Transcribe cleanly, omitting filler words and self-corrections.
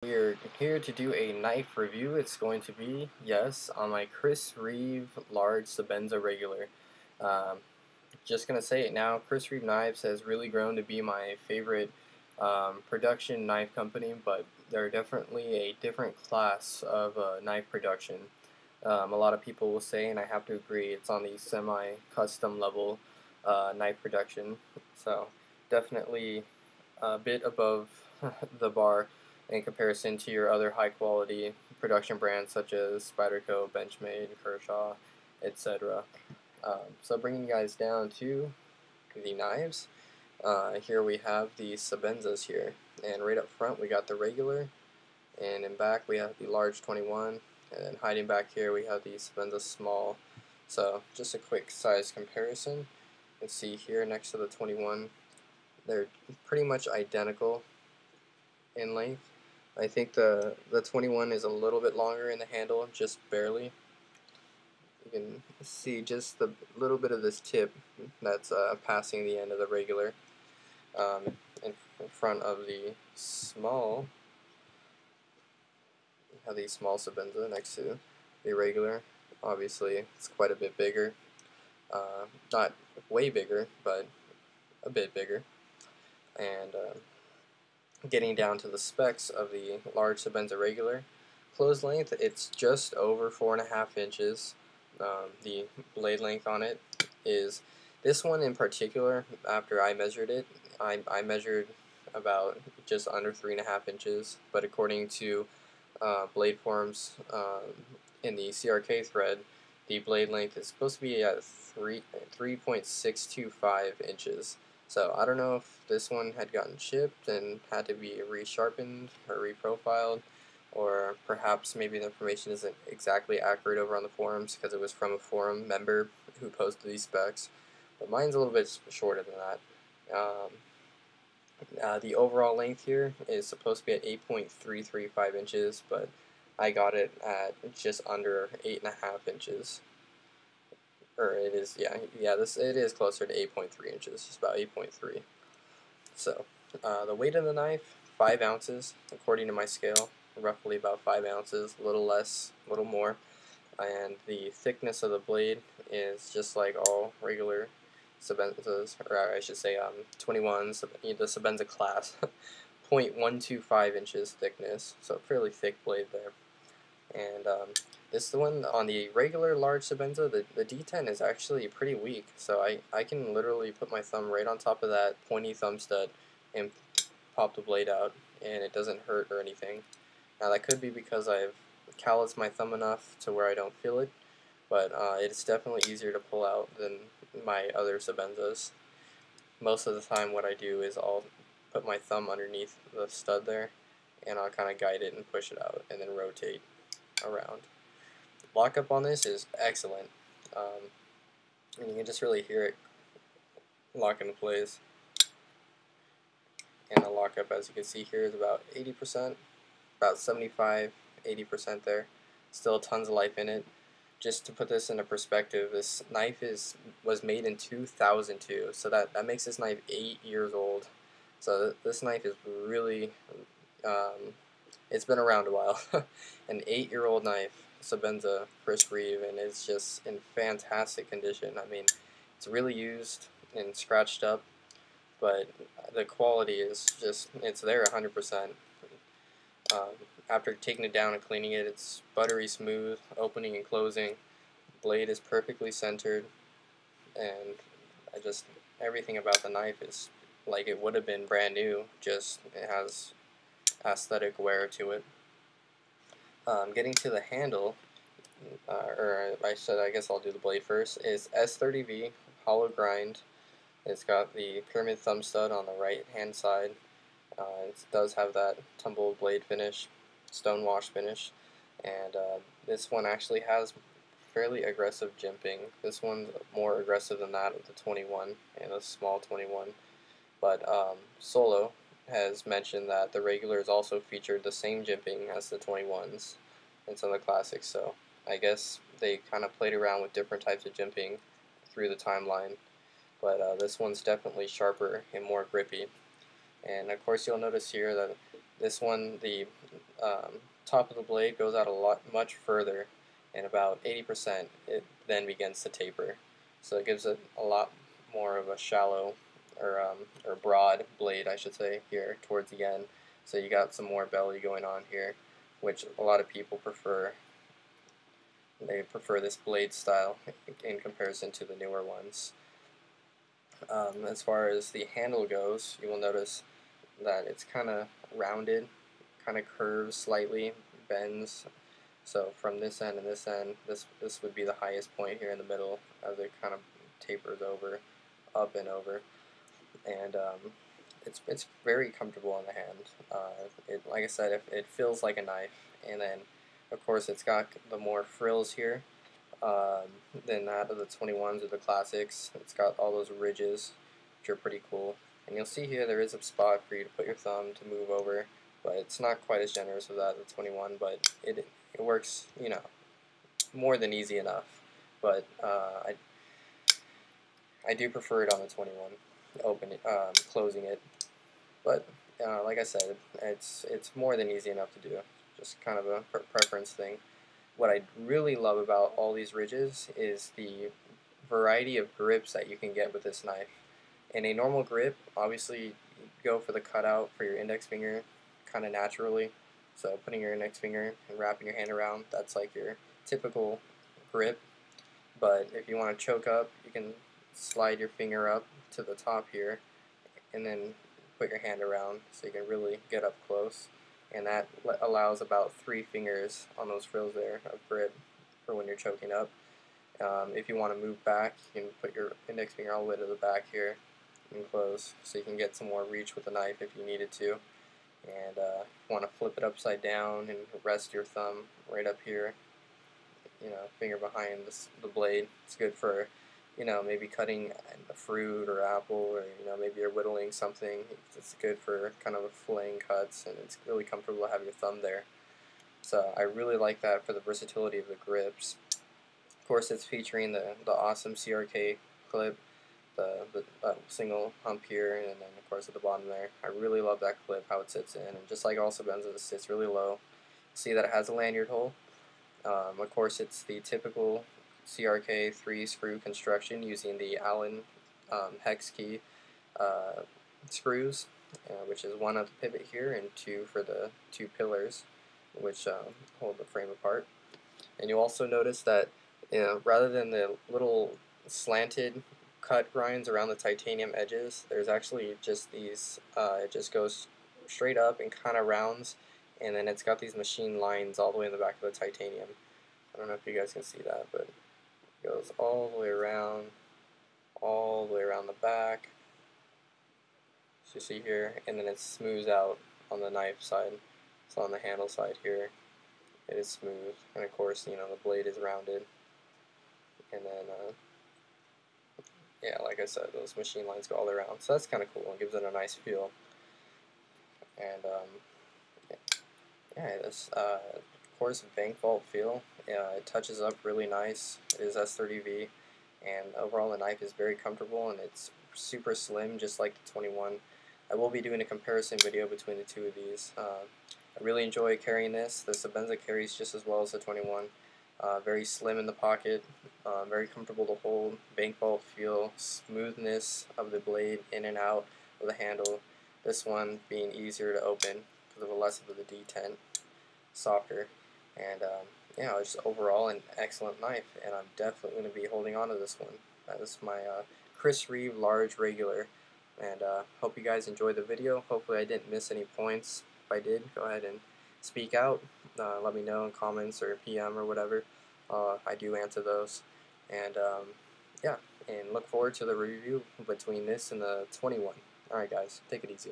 We're here to do a knife review. It's going to be, yes, on my Reeve large Sebenza regular. Um, just going to say it now, Reeve Knives has really grown to be my favorite production knife company, but they're definitely a different class of knife production. A lot of people will say, and I have to agree, it's on the semi-custom level knife production. So definitely a bit above the bar in comparison to your other high quality production brands such as Spyderco, Benchmade, Kershaw, etc. So bringing you guys down to the knives. Here we have the Sebenzas here, and right up front we got the regular, and in back we have the large 21, and then hiding back here we have the Sebenza small. So just a quick size comparison. You can see here next to the 21, they're pretty much identical in length. I think the 21 is a little bit longer in the handle, just barely. You can see just the little bit of this tip that's passing the end of the regular. In front of the small, you have the small Sebenza next to the regular. Obviously, it's quite a bit bigger. Not way bigger, but a bit bigger. And getting down to the specs of the large Sebenza regular, close length, it's just over 4.5 inches. The blade length on it is, this one in particular, after I measured it, I measured about just under 3.5 inches, but according to blade forms in the CRK thread, the blade length is supposed to be at 3.625 inches. So I don't know if this one had gotten chipped and had to be resharpened or reprofiled, or perhaps maybe the information isn't exactly accurate over on the forums because it was from a forum member who posted these specs. But mine's a little bit shorter than that. The overall length here is supposed to be at 8.335 inches, but I got it at just under 8.5 inches. Or it is, it is closer to 8.3 inches. It's about 8.3. So, the weight of the knife, 5 ounces, according to my scale, roughly about 5 ounces, a little less, a little more. And the thickness of the blade is just like all regular Sebenzas, or I should say 21s, the Sebenza class, 0.125 inches thickness, so fairly thick blade there. And this one on the regular large Sebenza, the D10 is actually pretty weak, so I can literally put my thumb right on top of that pointy thumb stud and pop the blade out, and it doesn't hurt or anything. Now that could be because I've calloused my thumb enough to where I don't feel it, but it's definitely easier to pull out than my other Sebenzas. Most of the time what I do is I'll put my thumb underneath the stud there, and I'll kind of guide it and push it out, and then rotate around. Lockup on this is excellent, and you can just really hear it lock into place. And the lockup, as you can see here, is about 80%, about 75, 80% there. Still tons of life in it. Just to put this into perspective, this knife was made in 2002, so that makes this knife 8 years old. So this knife is really, it's been around a while. An 8-year-old knife, Sebenza Reeve, and it's just in fantastic condition. I mean, it's really used and scratched up, but the quality is just, it's there 100%. After taking it down and cleaning it, it's buttery smooth, opening and closing. Blade is perfectly centered, and everything about the knife is like it would have been brand new, just it has aesthetic wear to it. Getting to the handle, or I guess I'll do the blade first, is S30V, hollow grind. It's got the pyramid thumb stud on the right hand side. It does have that tumbled blade finish, stonewash finish, and this one actually has fairly aggressive jimping. This one's more aggressive than that of the 21 and the small 21. But Solo has mentioned that the regulars also featured the same jimping as the 21s and some of the classics, so I guess they kind of played around with different types of jimping through the timeline. But this one's definitely sharper and more grippy. And of course you'll notice here that This one, the top of the blade goes out much further, and about 80% it then begins to taper. So it gives it a lot more of a shallow or broad blade, I should say, here towards the end. So you got some more belly going on here, which a lot of people prefer. They prefer this blade style in comparison to the newer ones. As far as the handle goes, you will notice that it's kind of rounded, kind of curves slightly, bends. So from this end and this end, this would be the highest point here in the middle as it kind of tapers over, up and over, and it's very comfortable on the hand. Like I said, it feels like a knife, and then of course it's got the more frills here than that of the 21s or the classics. It's got all those ridges, which are pretty cool. And you'll see here there is a spot for you to put your thumb to move over, but it's not quite as generous as that of the 21. But it works, you know, more than easy enough. But I do prefer it on the 21, closing it. But like I said, it's more than easy enough to do. Just kind of a preference thing. What I really love about all these ridges is the variety of grips that you can get with this knife. In a normal grip, obviously you go for the cutout for your index finger kind of naturally. So putting your index finger and wrapping your hand around, that's like your typical grip. But if you want to choke up, you can slide your finger up to the top here and then put your hand around so you can really get up close. And that allows about 3 fingers on those frills there of grip for when you're choking up. If you want to move back, you can put your index finger all the way to the back here and close, so you can get some more reach with the knife if you needed to. And if you want to flip it upside down and rest your thumb right up here, you know, finger behind the blade. It's good for, you know, maybe cutting a fruit or apple, or, you know, maybe you're whittling something. It's good for kind of filleting cuts, and it's really comfortable to have your thumb there. So I really like that for the versatility of the grips. Of course, it's featuring the awesome CRK clip, the single hump here, and then of course at the bottom there. I really love that clip, how it sits in, and just like all Sebenza, it sits really low. See that it has a lanyard hole. Of course, it's the typical CRK 3-screw construction using the Allen hex key screws, which is 1 at the pivot here and 2 for the 2 pillars, which hold the frame apart. And you'll also notice that, you know, rather than the little slanted cut grinds around the titanium edges, there's actually just these, it just goes straight up and kind of rounds, and then it's got these machine lines all the way in the back of the titanium. I don't know if you guys can see that, but it goes all the way around the back, as you see here, and then it smooths out on the knife side. So on the handle side here, it is smooth, and of course, you know, the blade is rounded, and then yeah, like I said, those machine lines go all the way around, so that's kind of cool. It gives it a nice feel. And yeah, this of course bank vault feel. It touches up really nice. It is S30V, and overall the knife is very comfortable, and it's super slim, just like the 21. I will be doing a comparison video between the two of these. I really enjoy carrying this. The Sebenza carries just as well as the 21. Very slim in the pocket, very comfortable to hold, bank vault feel, smoothness of the blade in and out of the handle. This one being easier to open because of the less of the detent, softer, and yeah, just overall an excellent knife, and I'm definitely going to be holding on to this one. This is my Chris Reeve large regular, and hope you guys enjoyed the video. Hopefully I didn't miss any points. If I did, go ahead and speak out. Let me know in comments or PM or whatever. I do answer those, and yeah, and look forward to the review between this and the 21. Alright guys, take it easy.